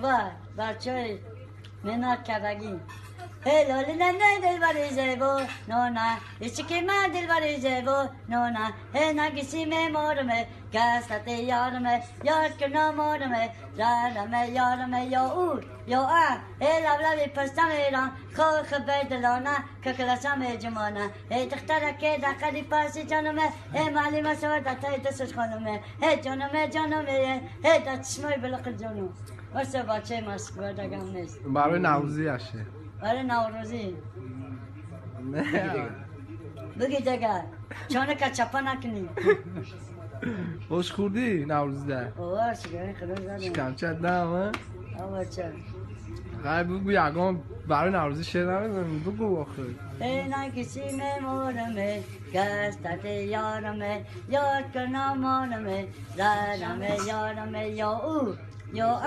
var. Barçoy. Menak karagi. Hello, Lina, Delvari Zevo, Nona, Ichikima Delvari Zevo, Nona, Henagissime Morame, Gasate Yarame, Yorkano Morame, Rarame, Yarame, Yo, Yo, Elavi Pastamera, Kokabe de Lona, Kakarasame Jamona, Etaktarake, Dakari Pasi Janame, Emalima Soda, Titus Conome, Joname, Joname, that's my Belakajono. What's about Chemas, what I got this? برای نوروزی هشه برای نوروزی نه بگی دیگه چونه که چپا نکنی خوش خوردی نوروزی ده اوه شکرین خدا زدیم شکم چند نه همه اوه چه قیل بگو یکم برای نوروزی شعر نمیدونم بگو آخه اینا کسی مورمه گستت یارمه یاد کنم مورمه زرمه یارمه یا او یا